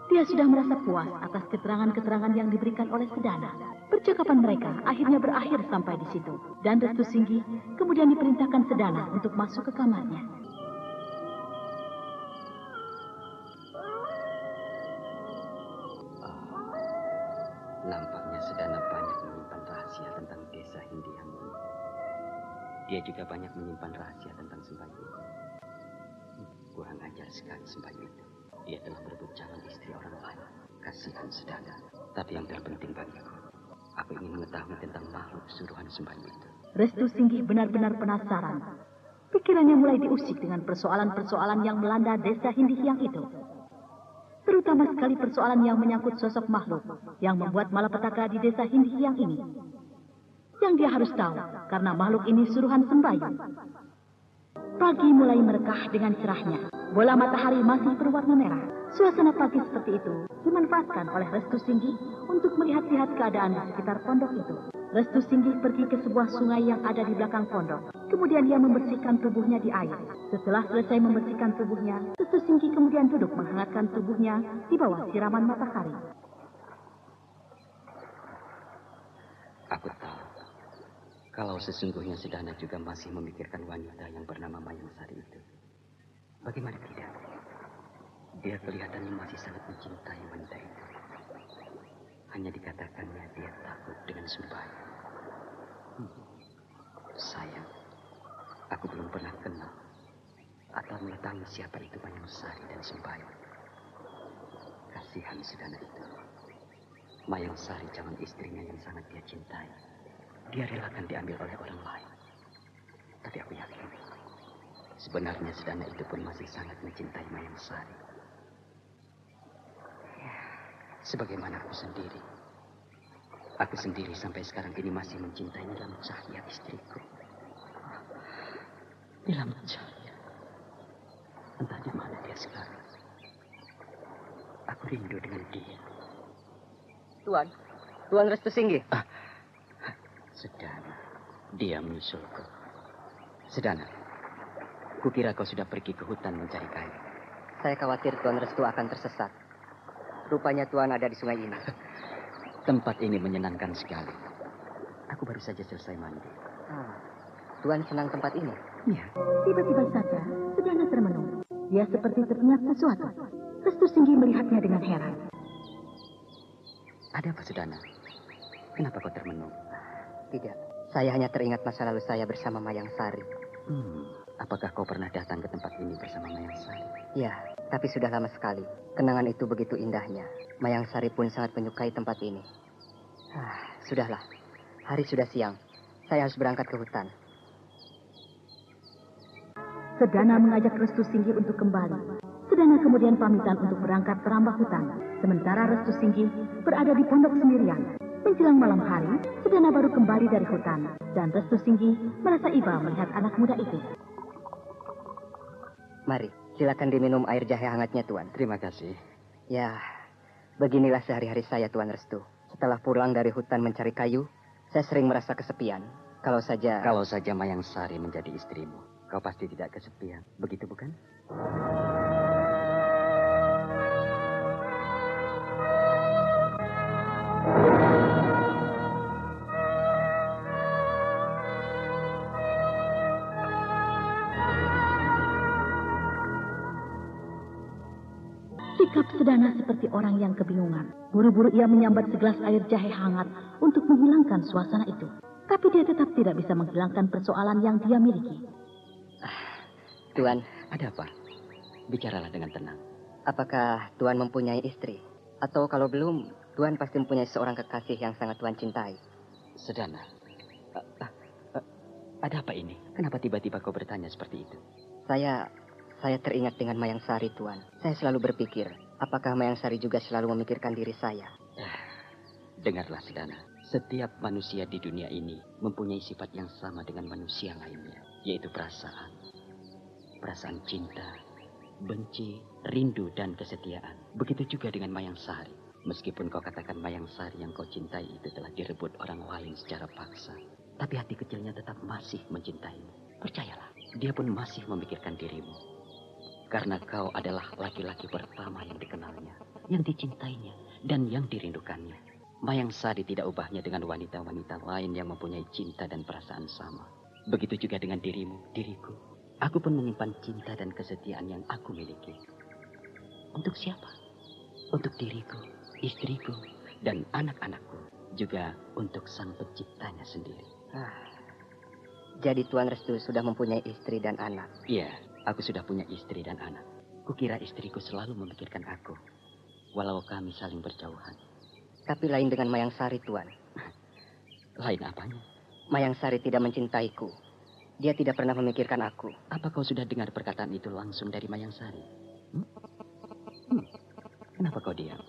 [SPEAKER 3] Dia sudah merasa puas atas keterangan-keterangan yang diberikan oleh Sedana. Percakapan mereka akhirnya berakhir sampai di situ. Dan Restu Singgi kemudian diperintahkan Sedana untuk masuk ke kamarnya.
[SPEAKER 11] Nampaknya Sedana banyak menyimpan rahasia tentang desa Hindihiang ini. Dia juga banyak menyimpan rahasia tentang Sembayu. Kurang ajar sekali Sembayu itu. Dia telah berebut calon istri orang lain. Kasihan Sedana. Tapi yang terpenting bagiku, aku ingin mengetahui tentang makhluk suruhan Sembayu itu.
[SPEAKER 3] Restu Singgi benar-benar penasaran. Pikirannya mulai diusik dengan persoalan-persoalan yang melanda desa Hindihiang itu. Terutama sekali persoalan yang menyangkut sosok makhluk yang membuat malapetaka di desa Hindihiang ini. Yang dia harus tahu karena makhluk ini suruhan Sembayu. Pagi mulai merekah dengan cerahnya. Bola matahari masih berwarna merah. Suasana pagi seperti itu dimanfaatkan oleh Restu Singgi untuk melihat-lihat keadaan di sekitar pondok itu. Restu Singgi pergi ke sebuah sungai yang ada di belakang pondok. Kemudian dia membersihkan tubuhnya di air. Setelah selesai membersihkan tubuhnya, Restu Singgi kemudian duduk menghangatkan tubuhnya di bawah siraman matahari.
[SPEAKER 11] Aku tahu, kalau sesungguhnya Sedana juga masih memikirkan wanita yang bernama Mayang Sari itu. Bagaimana tidak? Dia kelihatannya masih sangat mencintai wanita itu. Hanya dikatakannya dia takut dengan Sembayu. Sayang, aku belum pernah kenal atau mengetahui siapa itu Mayang Sari dan Sembayu. Kasihan Sedana itu. Mayang Sari calon istrinya yang sangat dia cintai. Dia relakan diambil oleh orang lain. Tapi aku yakin, sebenarnya Sedana itu pun masih sangat mencintai Mayang Sari. Sebagaimana aku sendiri. Aku sendiri sampai sekarang ini masih mencintai Nilam Cahya istriku. Nilam Cahya. Entah di mana dia sekarang. Aku rindu dengan dia.
[SPEAKER 12] Tuan Restu Singgi.
[SPEAKER 11] Sedana, dia menyusulku. Sedana, kukira kau sudah pergi ke hutan mencari kayu.
[SPEAKER 12] Saya khawatir Tuan Restu akan tersesat. Rupanya Tuan ada di sungai ini.
[SPEAKER 11] Tempat ini menyenangkan sekali. Aku baru saja selesai mandi.
[SPEAKER 12] Tuan senang tempat ini?
[SPEAKER 11] Iya.
[SPEAKER 3] Tiba-tiba saja, Sedana termenung. Dia seperti teringat sesuatu. Restu Singgi melihatnya dengan heran.
[SPEAKER 11] Ada apa, Sedana? Kenapa kau termenung?
[SPEAKER 12] Tidak. Saya hanya teringat masa lalu saya bersama Mayang Sari.
[SPEAKER 11] Apakah kau pernah datang ke tempat ini bersama Mayang Sari?
[SPEAKER 12] Ya, tapi sudah lama sekali. Kenangan itu begitu indahnya. Mayang Sari pun sangat menyukai tempat ini. Sudahlah. Hari sudah siang. Saya harus berangkat ke hutan.
[SPEAKER 3] Sedana mengajak Restu Singgi untuk kembali. Sedana kemudian pamitan untuk berangkat merambah hutan. Sementara Restu Singgi berada di pondok sendirian. Menjelang malam hari, Sedana baru kembali dari hutan. Dan Restu Singgi merasa iba melihat anak muda itu.
[SPEAKER 12] Mari, silakan diminum air jahe hangatnya, Tuan.
[SPEAKER 11] Terima kasih.
[SPEAKER 12] Ya, beginilah sehari-hari saya, Tuan Restu. Setelah pulang dari hutan mencari kayu, saya sering merasa kesepian. Kalau saja
[SPEAKER 11] Mayang Sari menjadi istrimu, kau pasti tidak kesepian. Begitu bukan?
[SPEAKER 3] Sikap Sedana seperti orang yang kebingungan. Buru-buru ia menyambat segelas air jahe hangat untuk menghilangkan suasana itu. Tapi dia tetap tidak bisa menghilangkan persoalan yang dia miliki.
[SPEAKER 12] Tuan,
[SPEAKER 11] ada apa? Bicaralah dengan tenang.
[SPEAKER 12] Apakah Tuan mempunyai istri? Atau kalau belum, Tuan pasti mempunyai seorang kekasih yang sangat Tuan cintai.
[SPEAKER 11] Sedana, ada apa ini? Kenapa tiba-tiba kau bertanya seperti itu?
[SPEAKER 12] Saya saya teringat dengan Mayang Sari, Tuan. Saya selalu berpikir, apakah Mayang Sari juga selalu memikirkan diri saya?
[SPEAKER 11] Dengarlah, Sedana. Setiap manusia di dunia ini mempunyai sifat yang sama dengan manusia lainnya, yaitu perasaan. Perasaan cinta, benci, rindu, dan kesetiaan. Begitu juga dengan Mayang Sari. Meskipun kau katakan Mayang Sari yang kau cintai itu telah direbut orang lain secara paksa, tapi hati kecilnya tetap masih mencintaimu. Percayalah, dia pun masih memikirkan dirimu. Karena kau adalah laki-laki pertama yang dikenalnya, yang dicintainya, dan yang dirindukannya. Mayang Sari tidak ubahnya dengan wanita-wanita lain yang mempunyai cinta dan perasaan sama. Begitu juga dengan dirimu, diriku. Aku pun menyimpan cinta dan kesetiaan yang aku miliki. Untuk siapa? Untuk diriku, istriku, dan anak-anakku. Juga untuk sang penciptanya sendiri.
[SPEAKER 12] Jadi Tuan Restu sudah mempunyai istri dan anak?
[SPEAKER 11] Iya, aku sudah punya istri dan anak. Kukira istriku selalu memikirkan aku, walau kami saling berjauhan.
[SPEAKER 12] Tapi lain dengan Mayang Sari, Tuan.
[SPEAKER 11] Lain apanya?
[SPEAKER 12] Mayang Sari tidak mencintaiku. Dia tidak pernah memikirkan aku.
[SPEAKER 11] Apa kau sudah dengar perkataan itu langsung dari Mayang Sari? Kenapa kau diam?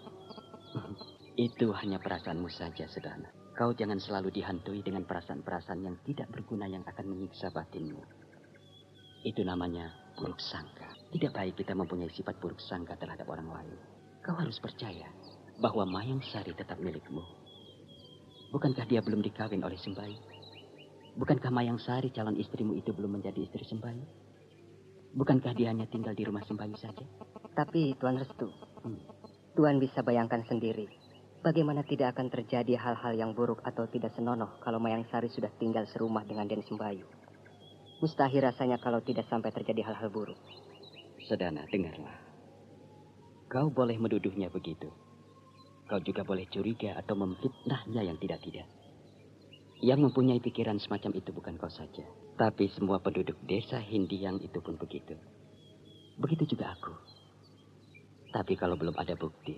[SPEAKER 11] Itu hanya perasaanmu saja, Sedana. Kau jangan selalu dihantui dengan perasaan-perasaan yang tidak berguna yang akan menyiksa batinmu. Itu namanya buruk sangka. Tidak baik kita mempunyai sifat buruk sangka terhadap orang lain. Kau harus percaya bahwa Mayang Sari tetap milikmu. Bukankah dia belum dikawin oleh Sembayu? Bukankah Mayang Sari calon istrimu itu belum menjadi istri Sembayu? Bukankah dia hanya tinggal di rumah Sembayu saja?
[SPEAKER 12] Tapi Tuan Restu, Tuan bisa bayangkan sendiri, bagaimana tidak akan terjadi hal-hal yang buruk atau tidak senonoh kalau Mayang Sari sudah tinggal serumah dengan Den Sembayu. Mustahil rasanya kalau tidak sampai terjadi hal-hal buruk.
[SPEAKER 11] Sedana, dengarlah. Kau boleh menuduhnya begitu. Kau juga boleh curiga atau memfitnahnya yang tidak-tidak. Yang mempunyai pikiran semacam itu bukan kau saja, tapi semua penduduk desa Hindiang itu pun begitu. Begitu juga aku. Tapi kalau belum ada bukti,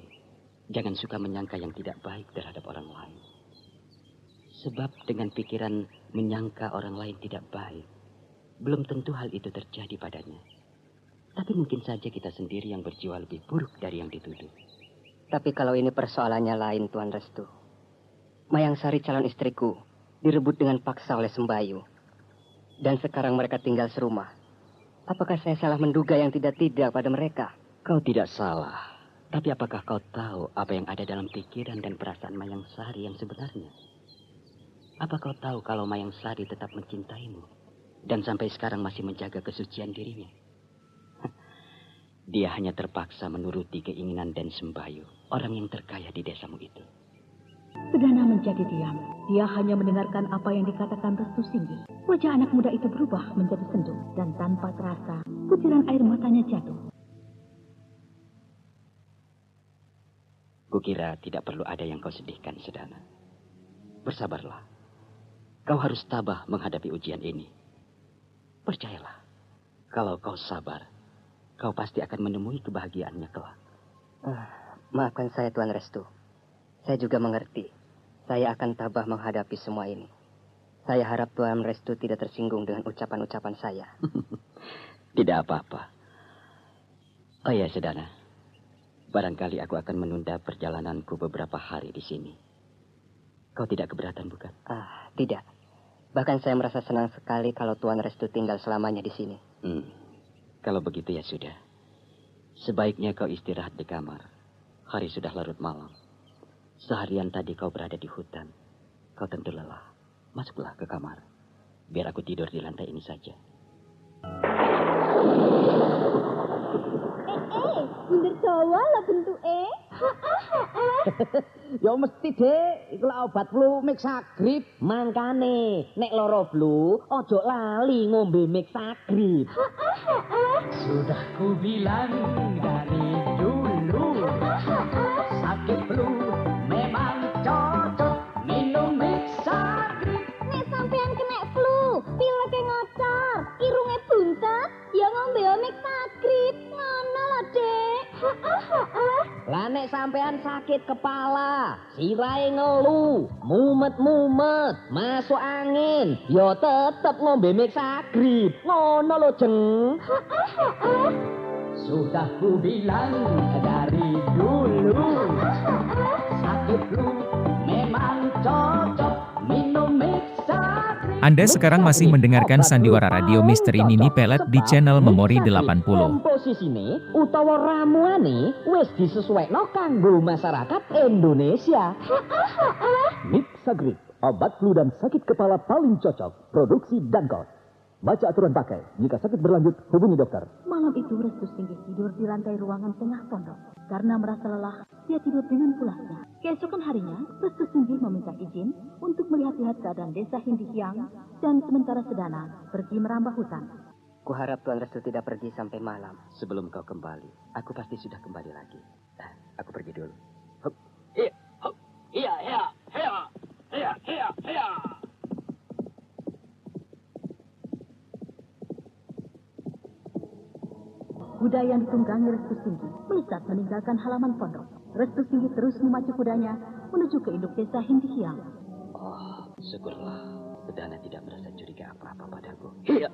[SPEAKER 11] jangan suka menyangka yang tidak baik terhadap orang lain. Sebab dengan pikiran menyangka orang lain tidak baik, belum tentu hal itu terjadi padanya. Tapi mungkin saja kita sendiri yang berjiwa lebih buruk dari yang dituduh.
[SPEAKER 12] Tapi kalau ini persoalannya lain, Tuan Restu. Mayang Sari calon istriku direbut dengan paksa oleh Sembayu. Dan sekarang mereka tinggal serumah. Apakah saya salah menduga yang tidak-tidak pada mereka?
[SPEAKER 11] Kau tidak salah. Tapi apakah kau tahu apa yang ada dalam pikiran dan perasaan Mayang Sari yang sebenarnya? Apa kau tahu kalau Mayang Sari tetap mencintaimu? Dan sampai sekarang masih menjaga kesucian dirinya? Dia hanya terpaksa menuruti keinginan Den Sembayu, orang yang terkaya di desamu itu.
[SPEAKER 3] Sedana menjadi diam. Dia hanya mendengarkan apa yang dikatakan Restu Singgi. Wajah anak muda itu berubah menjadi sendu. Dan tanpa terasa, butiran air matanya jatuh.
[SPEAKER 11] Kukira tidak perlu ada yang kau sedihkan, Sedana. Bersabarlah. Kau harus tabah menghadapi ujian ini. Percayalah, kalau kau sabar, kau pasti akan menemui kebahagiaannya kelak.
[SPEAKER 12] Maafkan saya, Tuan Restu. Saya juga mengerti. Saya akan tabah menghadapi semua ini. Saya harap Tuan Restu tidak tersinggung dengan ucapan-ucapan saya.
[SPEAKER 11] Tidak apa-apa. Oh ya, Sedana. Barangkali aku akan menunda perjalananku beberapa hari di sini. Kau tidak keberatan, bukan?
[SPEAKER 12] Tidak. Bahkan saya merasa senang sekali kalau Tuan Restu tinggal selamanya di sini.
[SPEAKER 11] Kalau begitu ya sudah. Sebaiknya kau istirahat di kamar. Hari sudah larut malam. Seharian tadi kau berada di hutan. Kau tentu lelah. Masuklah ke kamar. Biar aku tidur di lantai ini saja.
[SPEAKER 10] Bunder Jawa lah bentuke.
[SPEAKER 7] Ya mesti, Dek. Iku lak obat flu Mixagrip. Mangkane, nek lara flu, ojo lali ngombe Mixagrip.
[SPEAKER 8] Sudah ku bilang dari dulu, sakit flu memang cocok minum Mixagrip.
[SPEAKER 10] Nek sampean kena flu, pileke ngocor, irunge buntet, ya ngombe Mixagrip. Ngono lho, Dek.
[SPEAKER 7] Lah nek nek sampean sakit kepala, sirahe ngelu, mumet-mumet, masuk angin, ya tetep ngombe Mixagrip. Ngono lho, Jeng.
[SPEAKER 8] Sudah ku bilang dari dulu, sakit flu memang cocok minum Mixagrip.
[SPEAKER 2] Anda sekarang masih mendengarkan Sandiwara Radio Misteri Nini Pelet di channel Memori 80.
[SPEAKER 7] Komposisine utawa ramuane wis disesuaikno kanggo masyarakat Indonesia.
[SPEAKER 9] Mixagrip, obat flu dan sakit kepala paling cocok. Produksi Dankos. Baca aturan pakai. Jika sakit berlanjut, hubungi dokter.
[SPEAKER 3] Malam itu Restu Singgih tidur di lantai ruangan tengah pondok. Karena merasa lelah, dia tidur dengan pulasnya. Keesokan harinya, Restu Singgih meminta izin untuk melihat-lihat keadaan desa Hindihiang dan sementara Sedana pergi merambah hutan.
[SPEAKER 12] Kuharap Tuan Restu tidak pergi sampai malam.
[SPEAKER 11] Sebelum kau kembali, aku pasti sudah kembali lagi. Aku pergi dulu.
[SPEAKER 6] Iya.
[SPEAKER 3] Kuda yang ditunggangi Restu Singgih melesat meninggalkan halaman pondok. Restu Singgih terus memacu kudanya menuju ke induk desa Hindihiang.
[SPEAKER 11] Oh, syukurlah. Sedana tidak merasa curiga apa-apa padaku.
[SPEAKER 6] Iya.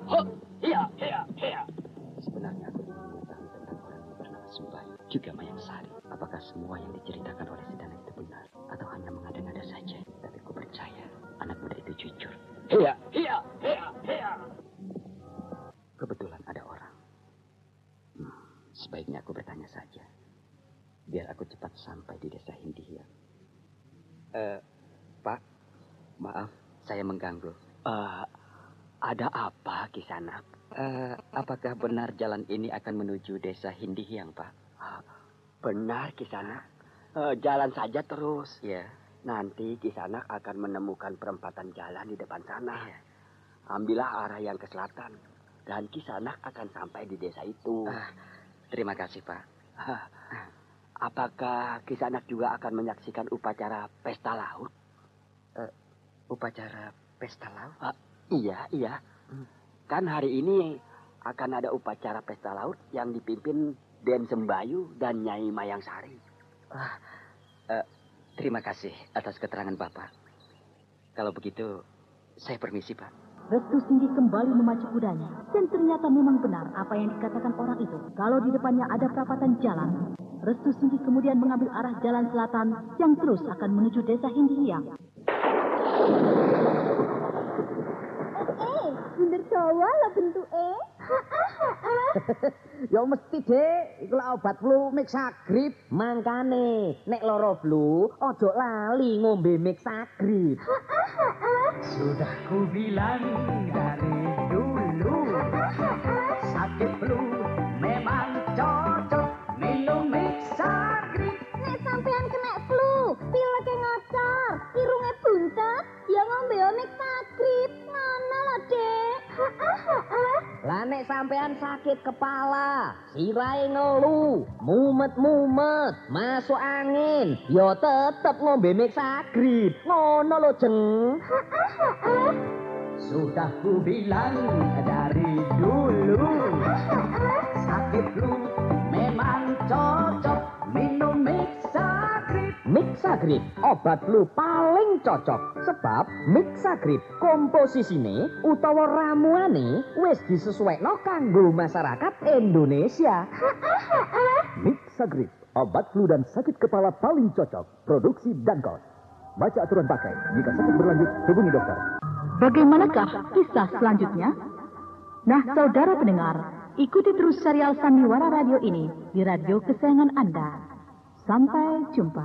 [SPEAKER 11] Sebenarnya aku ingin mengetahui tentang orang yang bernama Sumbayu, juga Mayang Sari. Apakah semua yang diceritakan oleh Sedana itu benar, atau hanya mengada-ngada saja? Tapi ku percaya anak muda itu jujur.
[SPEAKER 6] Iya.
[SPEAKER 11] Kebetulan ada orang. Sebaiknya aku bertanya saja, biar aku cepat sampai di desa Hindihiang. Pak, maaf, saya mengganggu.
[SPEAKER 12] Ada apa, Kisanak?
[SPEAKER 11] Apakah benar jalan ini akan menuju desa Hindihiang, Pak?
[SPEAKER 12] Benar, Kisanak. Jalan saja terus.
[SPEAKER 11] Ya.
[SPEAKER 12] Nanti Kisanak akan menemukan perempatan jalan di depan sana.
[SPEAKER 11] Ya.
[SPEAKER 12] Ambillah arah yang ke selatan. Dan Kisanak akan sampai di desa itu.
[SPEAKER 11] Terima kasih, Pak.
[SPEAKER 12] Apakah Kisanak juga akan menyaksikan upacara pesta laut?
[SPEAKER 11] Upacara pesta laut?
[SPEAKER 12] Iya. Kan hari ini akan ada upacara pesta laut yang dipimpin Den Sembayu dan Nyai Mayang Sari.
[SPEAKER 11] Terima kasih atas keterangan Bapak. Kalau begitu, saya permisi, Pak.
[SPEAKER 3] Restu Singgih kembali memacu kudanya. Dan ternyata memang benar apa yang dikatakan orang itu. Kalau di depannya ada perapatan jalan, Restu Singgih kemudian mengambil arah jalan selatan yang terus akan menuju desa Hindihiang.
[SPEAKER 10] Bener Jawa lah bentuke.
[SPEAKER 7] Ya mesti, Dek, iku lak obat flu Mixagrip. Mangkane nek lara flu ojo lali ngombe Mixagrip.
[SPEAKER 8] Sudah ku bilang dari dulu, sakit flu memang cocok minum Mixagrip.
[SPEAKER 10] Nek sampean kena flu, pileke ngocor, irunge buntet, ya ngombe Mixagrip. Ngono lho, Dek.
[SPEAKER 7] Lah nek sampean sakit kepala, sirahe ngelu, mumet-mumet, masuk angin, ya tetep ngombe Mixagrip. Ngono lho, Jeng.
[SPEAKER 8] Sudah ku bilang dari dulu, sakit flu memang cocok minum Mixagrip.
[SPEAKER 7] Mixagrip, obat flu paling cocok. Sebab Mixagrip komposisine utawa ramuane wis disesuaikno kanggo masyarakat Indonesia.
[SPEAKER 9] Mixagrip, obat flu dan sakit kepala paling cocok. Produksi Dankos. Baca aturan pakai. Jika sakit berlanjut, hubungi dokter.
[SPEAKER 3] Bagaimanakah kisah selanjutnya? Nah, saudara pendengar, ikuti terus serial Sandiwara Radio ini di radio kesayangan Anda. Sampai jumpa.